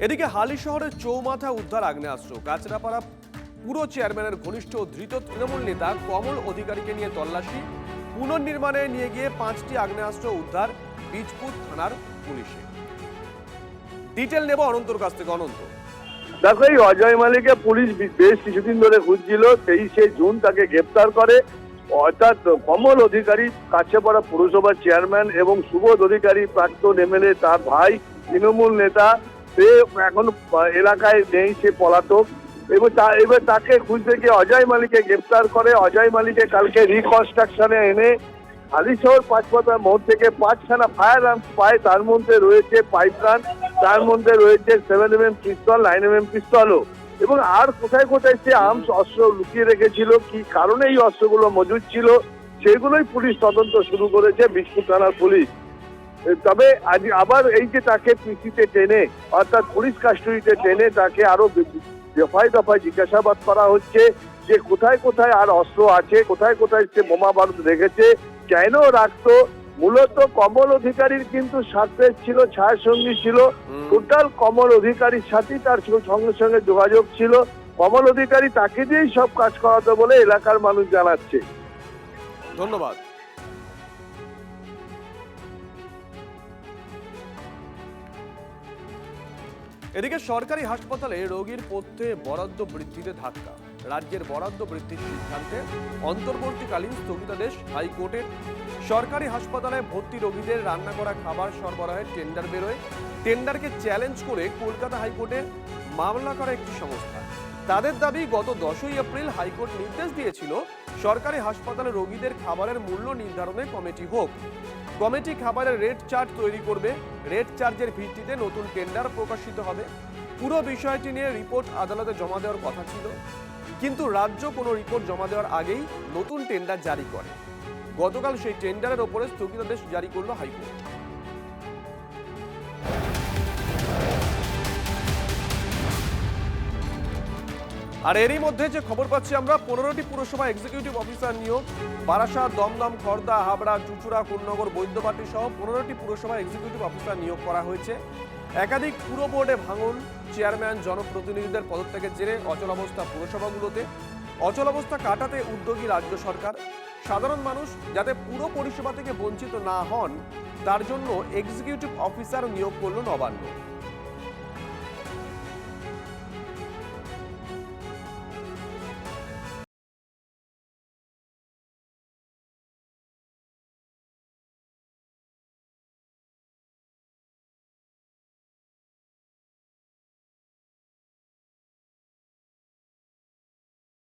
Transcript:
এদিকে হালি শহরের চৌমাথা উদ্ধার আগ্নেয়াস্ত্র। কাচরাপাড়া পুরো চেয়ারম্যানের ঘনিষ্ঠ ধৃত তৃণমূল নেতা কমল অধিকারীকে নিয়ে তল্লাশি। পুনর্নির্মাণে নিয়ে গিয়ে 5টি আগ্নেয়াস্ত্র উদ্ধার বীজপুর থানার পুলিশে। ডিটেল নেব অনন্তর কাছ থেকে। অনন্ত, দেখো, এই অজয় মালিককে পুলিশ বেশ কিছুদিন ধরে খুঁজছিল। 23শে জুন তাকে গ্রেপ্তার করে। অর্থাৎ কমল অধিকারী কাছেপাড়া পুরসভার চেয়ারম্যান এবং সুবোধ অধিকারী প্রাক্তন এমএলএ তার ভাই, তৃণমূল নেতা, সে এখন এলাকায় নেই, সে পলাতক। এবার তাকে খুঁজতে গিয়ে অজয় মালিককে গ্রেপ্তার করে। অজয় মালিককে কালকে রিকনস্ট্রাকশনে এনে হালিশহর পাঁচপাতা মোড় থেকে 5খানা ফায়ার আর্মস পায়। তার মধ্যে রয়েছে পাইপগান, তার মধ্যে রয়েছে 7mm পিস্তল, 9mm পিস্তলও। এবং আর কোথায় কোথায় সে আর্মস অস্ত্র লুকিয়ে রেখেছিল, কি কারণে এই অস্ত্রগুলো মজুদ ছিল, সেগুলোই পুলিশ তদন্ত শুরু করেছে, বীজপুর থানার পুলিশ। তবে আজ আবার এই যে তাকে পিসিতে টেনে, অর্থাৎ পুলিশ কাস্টডিতে টেনে তাকে আরো দফায় দফায় জিজ্ঞাসাবাদ করা হচ্ছে যে কোথায় কোথায় আর অস্ত্র আছে, কোথায় কোথায় সে বোমা বারুদ রেখেছে, কেন রাখতো। মূলত কমল অধিকারীর কিন্তু সাথে ছিল, ছায়াসঙ্গী ছিল। টোটাল কমল অধিকারীর সাথেই তার সঙ্গে সঙ্গে যোগাযোগ ছিল। কমল অধিকারী তাকে দিয়েই সব কাজ করাতো বলে এলাকার মানুষ জানাচ্ছে। ধন্যবাদ। এদিকে সরকারি হাসপাতালে রোগীর পথ্যে বরাদ্দ বৃদ্ধিতে ধাক্কা। রাজ্যের বরাদ্দ বৃদ্ধির সিদ্ধান্তে অন্তর্বর্তীকালীন স্থগিতাদেশ হাইকোর্টের। সরকারি হাসপাতালে ভর্তি রোগীদের রান্না করা খাবার সরবরাহের টেন্ডার বেরোয়। টেন্ডারকে চ্যালেঞ্জ করে কলকাতা হাইকোর্টে মামলা করা একটি সংস্থা। তাদের দাবি, গত 10ই এপ্রিল হাইকোর্ট নির্দেশ দিয়েছিল সরকারি হাসপাতালে রোগীদের খাবারের মূল্য নির্ধারণে কমিটি হোক। কমিটি খাবারের রেট চার্ট তৈরি করবে। রেট চার্জের ভিত্তিতে নতুন টেন্ডার প্রকাশিত হবে। পুরো বিষয়টি নিয়ে রিপোর্ট আদালতে জমা দেওয়ার কথা ছিল, কিন্তু রাজ্য কোনো রিপোর্ট জমা দেওয়ার আগেই নতুন টেন্ডার জারি করে। গতকাল সেই টেন্ডারের ওপরে স্থগিতাদেশ জারি করল হাইকোর্ট। আর এরই মধ্যে যে খবর পাচ্ছি আমরা, 15টি পুরসভা এক্সিকিউটিভ অফিসার নিয়োগ। বারাসাত, দমদম, খড়দা, হাবড়া, চুঁচুড়া, কোন্নগর, বৈদ্যবাটী সহ 15টি পুরসভা এক্সিকিউটিভ অফিসার নিয়োগ করা হয়েছে। একাধিক পুর বোর্ডে ভাঙন, চেয়ারম্যান, জনপ্রতিনিধিদের পদত্যাগের জেরে অচলাবস্থা পুরসভাগুলোতে। অচলাবস্থা কাটাতে উদ্যোগী রাজ্য সরকার। সাধারণ মানুষ যাতে পুরো পরিষেবা থেকে বঞ্চিত না হন, তার জন্য এক্সিকিউটিভ অফিসার নিয়োগ করল নবান্ন।